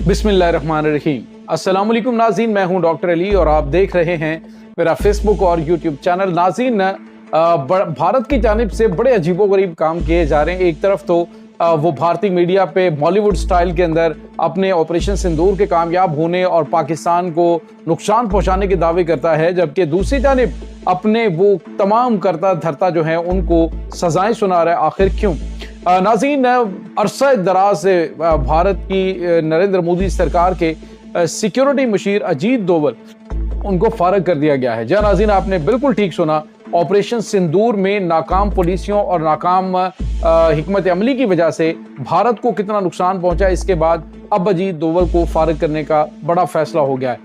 बिस्मिल्लाहिर्रहमानिर्रहीम। अस्सलाम वालेकुम नाज़रीन, मैं हूं डॉक्टर अली और आप देख रहे हैं मेरा फेसबुक और यूट्यूब चैनल। नाज़रीन, भारत की जानिब से बड़े अजीबोगरीब काम किए जा रहे हैं। एक तरफ तो वो भारतीय मीडिया पे बॉलीवुड स्टाइल के अंदर अपने ऑपरेशन सिंदूर के कामयाब होने और पाकिस्तान को नुकसान पहुंचाने के दावे करता है, जबकि दूसरी जानिब अपने वो तमाम करता धरता जो है उनको सजाएं सुना रहा है। आखिर क्यों? नाज़रीन, अरसा दराज से भारत की नरेंद्र मोदी सरकार के सिक्योरिटी मुशीर अजीत डोवल उनको फारग कर दिया गया है। जी नाज़रीन, आपने बिल्कुल ठीक सुना। ऑपरेशन सिंदूर में नाकाम पुलिसियों और नाकाम हिकमत अमली की वजह से भारत को कितना नुकसान पहुंचा, इसके बाद अब अजीत डोवल को फारग करने का बड़ा फैसला हो गया है।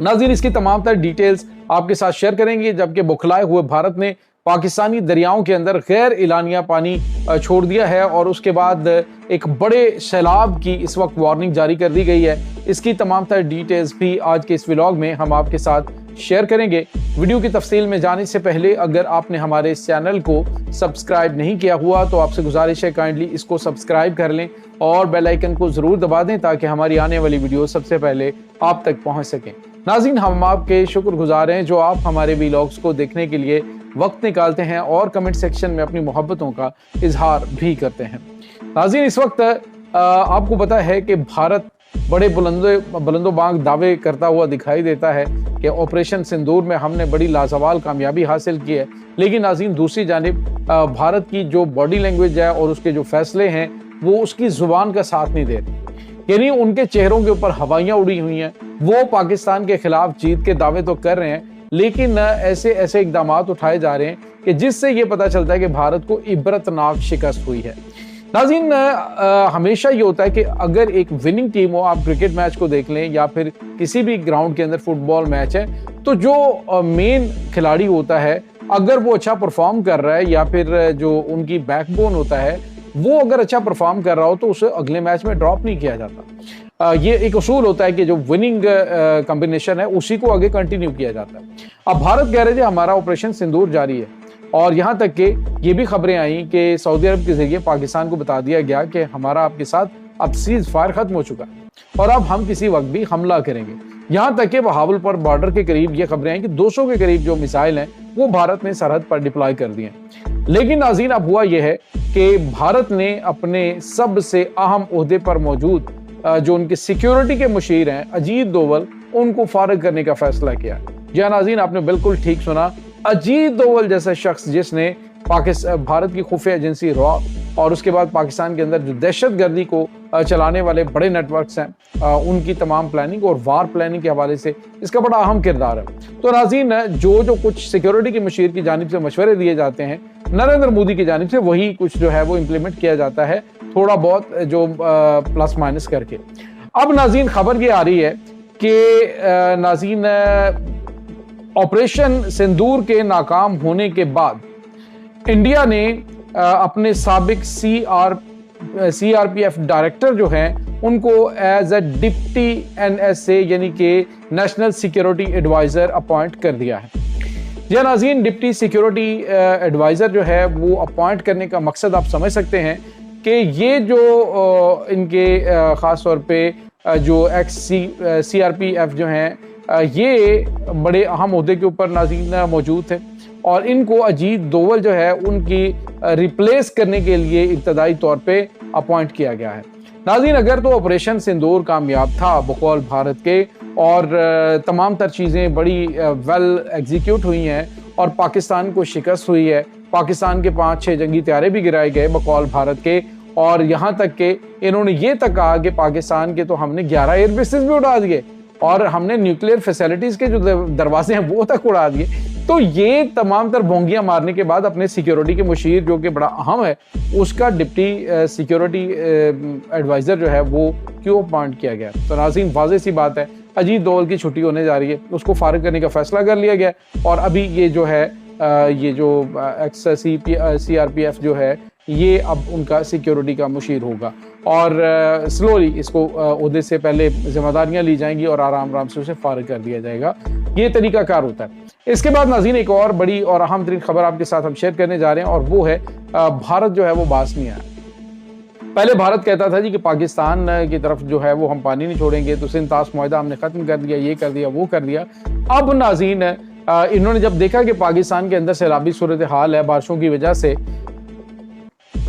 नाज़रीन, इसकी तमाम तर डिटेल्स आपके साथ शेयर करेंगे। जबकि बौखलाए हुए भारत ने पाकिस्तानी दरियाओं के अंदर गैर एलानिया पानी छोड़ दिया है और उसके बाद एक बड़े सैलाब की इस वक्त वार्निंग जारी कर दी गई है। इसकी तमाम तर डिटेल्स भी आज के इस व्लॉग में हम आपके साथ शेयर करेंगे। वीडियो की तफसील में जाने से पहले अगर आपने हमारे इस चैनल को सब्सक्राइब नहीं किया हुआ तो आपसे गुजारिश है काइंडली इसको सब्सक्राइब कर लें और बेल आइकन को जरूर दबा दें ताकि हमारी आने वाली वीडियो सबसे पहले आप तक पहुंच सकें। नाज़रीन, हम आपके शुक्रगुजार हैं जो आप हमारे व्लॉग्स को देखने के लिए वक्त निकालते हैं और कमेंट सेक्शन में अपनी मोहब्बतों का इजहार भी करते हैं। नाज़रीन, इस वक्त आपको पता है कि भारत बड़े बुलंदोबांग दावे करता हुआ दिखाई देता है कि ऑपरेशन सिंदूर में हमने बड़ी लाजवाल कामयाबी हासिल की है, लेकिन नाज़रीन दूसरी जानिब भारत की जो बॉडी लैंग्वेज है और उसके जो फैसले हैं वो उसकी जुबान का साथ नहीं दे रहे। यानी उनके चेहरों के ऊपर हवाइयाँ उड़ी हुई हैं। वो पाकिस्तान के खिलाफ जीत के दावे तो कर रहे हैं, लेकिन ऐसे ऐसे इकदाम उठाए जा रहे हैं कि जिससे ये पता चलता है कि भारत को इबरतनाक शिकस्त हुई है। नाज़रीन, हमेशा ये होता है कि अगर एक विनिंग टीम हो, आप क्रिकेट मैच को देख लें या फिर किसी भी ग्राउंड के अंदर फुटबॉल मैच है, तो जो मेन खिलाड़ी होता है अगर वो अच्छा परफॉर्म कर रहा है या फिर जो उनकी बैकबोन होता है वो अगर अच्छा परफॉर्म कर रहा हो तो उसे अगले मैच में ड्रॉप नहीं किया जाता। ये एक उसूल होता है कि जो विनिंग कॉम्बिनेशन है उसी को आगे कंटिन्यू किया जाता है। अब भारत कह रहे थे हमारा ऑपरेशन सिंदूर जारी है और यहाँ तक कि ये भी खबरें आई कि सऊदी अरब के जरिए पाकिस्तान को बता दिया गया कि हमारा आपके साथ अब सीज फायर खत्म हो चुका है और अब हम किसी वक्त भी हमला करेंगे। यहाँ तक कि बहावलपुर बॉर्डर के करीब ये खबरें आई कि 200 के करीब जो मिसाइल हैं वो भारत ने सरहद पर डिप्लॉय कर दिए। लेकिन नाज़रीन, अब हुआ यह है कि भारत ने अपने सबसे अहम ओहदे पर मौजूद जो उनके सिक्योरिटी के मुशीर हैं अजीत डोवल, उनको फारग करने का फैसला किया। जी नाज़रीन, आपने बिल्कुल ठीक सुना। अजीत डोवल जैसा शख्स जिसने भारत की खुफिया एजेंसी रॉ और उसके बाद पाकिस्तान के अंदर जो दहशतगर्दी को चलाने वाले बड़े नेटवर्क्स हैं उनकी तमाम प्लानिंग और वार प्लानिंग के हवाले से इसका बड़ा अहम किरदार है। तो नाज़रीन, जो कुछ सिक्योरिटी के मुशीर की जानिब से मशवरे दिए जाते हैं नरेंद्र मोदी की जानिब से, वही कुछ जो है वो इम्प्लीमेंट किया जाता है, थोड़ा बहुत जो प्लस माइनस करके। अब नाज़रीन, खबर ये आ रही है कि नाज़रीन ऑपरेशन सिंदूर के नाकाम होने के बाद इंडिया ने अपने साबिक CRPF डायरेक्टर जो हैं उनको एज ए डिप्टी NSA यानी कि नेशनल सिक्योरिटी एडवाइजर अपॉइंट कर दिया है। या नाज़रीन, डिप्टी सिक्योरिटी एडवाइजर जो है वो अपॉइंट करने का मकसद आप समझ सकते हैं कि ये जो इनके ख़ास तौर पे जो CRPF जो हैं ये बड़े अहम ओहदे के ऊपर नाज़रीन मौजूद थे और इनको अजीत डोवल जो है उनकी रिप्लेस करने के लिए इब्तदाई तौर पे अपॉइंट किया गया है। नाज़रीन, अगर तो ऑपरेशन सिंदूर कामयाब था बकौल भारत के और तमाम तर चीज़ें बड़ी वेल एग्जीक्यूट हुई हैं और पाकिस्तान को शिकस्त हुई है, पाकिस्तान के 5-6 जंगी त्यारे भी गिराए गए बकौल भारत के, और यहाँ तक कि इन्होंने ये तक कहा कि पाकिस्तान के तो हमने 11 एयरबेसेस भी उड़ा दिए और हमने न्यूक्लियर फैसिलिटीज़ के जो दरवाजे हैं वो तक उड़ा दिए। तो ये तमाम तर भोंगियां मारने के बाद अपने सिक्योरिटी के मुशीर जो कि बड़ा अहम है उसका डिप्टी सिक्योरिटी एडवाइजर जो है वो क्यों अपॉइंट किया गया? तो नाज़रीन, वाज़ेह सी बात है, अजीत डोवल की छुट्टी होने जा रही है, उसको फारिग करने का फैसला कर लिया गया और अभी ये जो है ये जो CRPF जो है ये अब उनका सिक्योरिटी का मुशीर होगा और स्लोली इसको ओहदे से पहले जिम्मेदारियां ली जाएंगी और आराम आराम से उसे फारिग कर दिया जाएगा। ये तरीकाकार होता है। इसके बाद नाज़रीन, एक और बड़ी और अहम तरीन खबर आपके साथ हम शेयर करने जा रहे हैं और वो है भारत जो है वो बास नहीं आया। पहले भारत कहता था जी कि पाकिस्तान की तरफ जो है वो हम पानी नहीं छोड़ेंगे, तो सिंध ताश मुआहदा हमने खत्म कर दिया, ये कर दिया, वो कर दिया। अब नाज़रीन इन्होंने जब देखा कि पाकिस्तान के अंदर सैलाबी सूरत हाल है, बारिशों की वजह से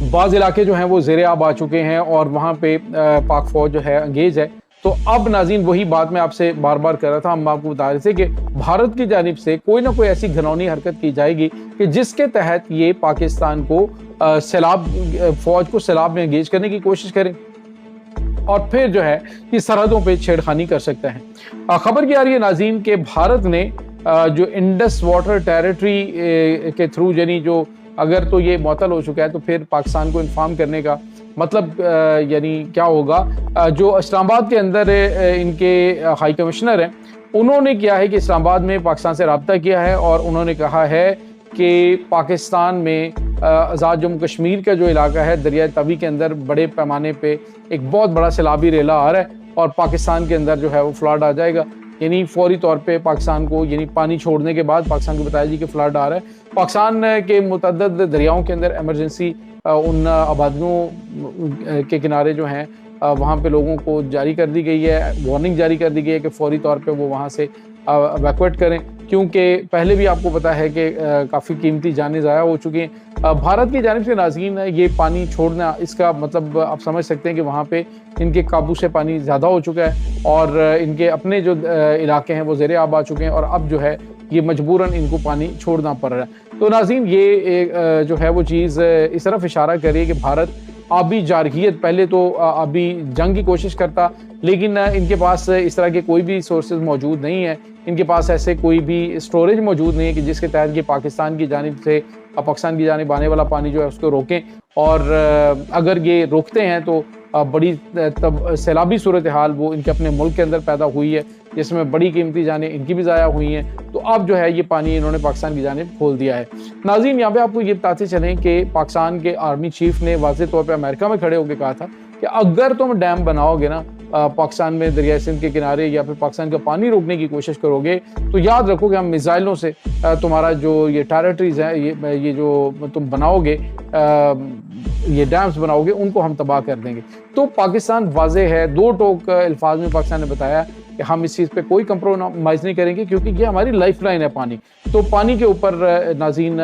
बाज़ इलाके जो हैं वो ज़ेरे आब आ चुके हैं और वहाँ पे पाक फौज जो है अंगेज है, तो अब नाज़रीन वही बात मैं आपसे बार बार कर रहा था, हम आपको बता रहे थे कि भारत की जानिब से कोई ना कोई ऐसी घिनौनी हरकत की जाएगी कि जिसके तहत ये पाकिस्तान को सैलाब फौज को सैलाब में अंगेज करने की कोशिश करें और फिर जो है कि सरहदों पे छेड़खानी कर सकता है। खबर क्या आ रही है नाज़रीन के भारत ने जो इंडस वाटर टेरिटरी के थ्रू यानी जो अगर तो ये मुअत्तल हो चुका है तो फिर पाकिस्तान को इन्फॉर्म करने का मतलब यानी क्या होगा। जो इस्लामाबाद के अंदर इनके हाई कमिश्नर हैं उन्होंने किया है कि इस्लामाबाद में पाकिस्तान से रब्ता किया है और उन्होंने कहा है कि पाकिस्तान में आज़ाद जम्मू कश्मीर का जो इलाका है दरिया तवी के अंदर बड़े पैमाने पे एक बहुत बड़ा सैलाबी रेला आ रहा है और पाकिस्तान के अंदर जो है वो फ्लड आ जाएगा। यानी फौरी तौर पे पाकिस्तान को यानी पानी छोड़ने के बाद पाकिस्तान को बताया जी कि फ्लड आ रहा है। पाकिस्तान के मुतअद्दिद दरियाओं के अंदर इमरजेंसी उन आबादियों के किनारे जो हैं वहाँ पे लोगों को जारी कर दी गई है, वार्निंग जारी कर दी गई है कि फौरी तौर पे वो वहाँ से एवैक्यूएट करें, क्योंकि पहले भी आपको पता है कि काफ़ी कीमती जानें ज़ाया हो चुकी हैं। भारत की जानिब से नाज़रीन ये पानी छोड़ना इसका मतलब आप समझ सकते हैं कि वहाँ पे इनके काबू से पानी ज़्यादा हो चुका है और इनके अपने जो इलाके हैं वो ज़ेरे आब आ चुके हैं और अब जो है ये मजबूरन इनको पानी छोड़ना पड़ रहा है। तो नाज़रीन ये जो है वो चीज़ इस तरफ इशारा कर रही है कि भारत आबी जारहियत पहले तो आबी जंग की कोशिश करता, लेकिन इनके पास इस तरह के कोई भी सोर्सेज मौजूद नहीं है, इनके पास ऐसे कोई भी स्टोरेज मौजूद नहीं है कि जिसके तहत ये पाकिस्तान की जानिब से पाकिस्तान की जानिब आने वाला पानी जो है उसको रोकें। और अगर ये रोकते हैं तो बड़ी तब सैलाबी सूरत हाल वो इनके अपने मुल्क के अंदर पैदा हुई है जिसमें बड़ी कीमती जानें इनकी भी ज़ाया हुई हैं। तो अब जो है ये पानी इन्होंने पाकिस्तान की जानिब खोल दिया है। नाज़रीन यहाँ पे आपको ये बताते चलें कि पाकिस्तान के आर्मी चीफ ने वाज़ेह तौर पर अमेरिका में खड़े होकर कहा था कि अगर तुम डैम बनाओगे ना पाकिस्तान में दरिया सिंध के किनारे या फिर पाकिस्तान का पानी रोकने की कोशिश करोगे तो याद रखो कि हम मिसाइलों से तुम्हारा जो ये टेरिटरीज है ये जो तुम बनाओगे ये डैम्स बनाओगे उनको हम तबाह कर देंगे। तो पाकिस्तान वाज़ेह है, दो टोक अल्फाज में पाकिस्तान ने बताया कि हम इस चीज़ पे कोई कंप्रोमाइज़ नहीं करेंगे क्योंकि ये हमारी लाइफ लाइन है पानी। तो पानी के ऊपर नाज़रीन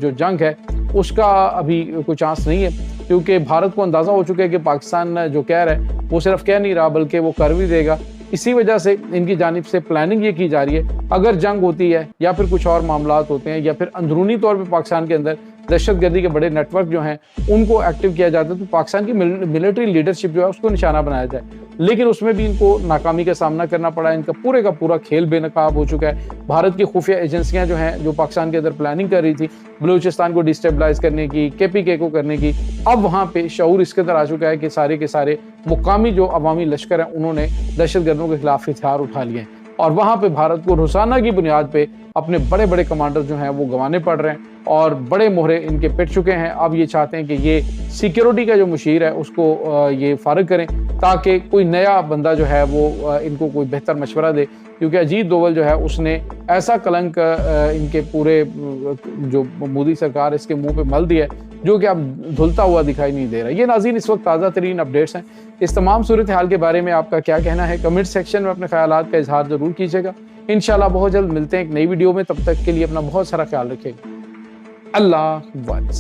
जो जंग है उसका अभी कोई चांस नहीं है क्योंकि भारत को अंदाज़ा हो चुका है कि पाकिस्तान जो कह रहा है वो सिर्फ कह नहीं रहा बल्कि वो कर भी देगा। इसी वजह से इनकी जानिब से प्लानिंग ये की जा रही है अगर जंग होती है या फिर कुछ और मामलात होते हैं या फिर अंदरूनी तौर पर पाकिस्तान के अंदर दहशतगर्दी के बड़े नेटवर्क जो हैं उनको एक्टिव किया जाता है तो पाकिस्तान की मिलिट्री लीडरशिप जो है उसको निशाना बनाया जाए, लेकिन उसमें भी इनको नाकामी का सामना करना पड़ा। इनका पूरे का पूरा खेल बेनकाब हो चुका है। भारत की खुफिया एजेंसियां जो हैं जो पाकिस्तान के अंदर प्लानिंग कर रही थी बलूचिस्तान को डिस्टेबलाइज करने की, KPK को करने की, अब वहाँ पे शऊर इसके अंदर आ चुका है कि सारे के सारे मुकामी जो अवामी लश्कर हैं उन्होंने दहशतगर्दों के खिलाफ हथियार उठा लिए हैं और वहाँ पे भारत को रोजाना की बुनियाद पे अपने बड़े बड़े कमांडर जो हैं वो गंवाने पड़ रहे हैं और बड़े मोहरे इनके पिट चुके हैं। अब ये चाहते हैं कि ये सिक्योरिटी का जो मुशीर है उसको ये फारिग करें ताकि कोई नया बंदा जो है वो इनको कोई बेहतर मशवरा दे, क्योंकि अजीत डोवल जो है उसने ऐसा कलंक इनके पूरे जो मोदी सरकार इसके मुंह पे मल दिया है जो कि अब धुलता हुआ दिखाई नहीं दे रहा। ये नाज़रीन इस वक्त ताज़ा तरीन अपडेट्स हैं। इस तमाम सूरत हाल के बारे में आपका क्या कहना है कमेंट सेक्शन में अपने ख्यालात का इजहार ज़रूर कीजिएगा। इंशाल्लाह बहुत जल्द मिलते हैं एक नई वीडियो में, तब तक के लिए अपना बहुत सारा ख्याल रखिएगा। अल्लाह हाफ़िज़।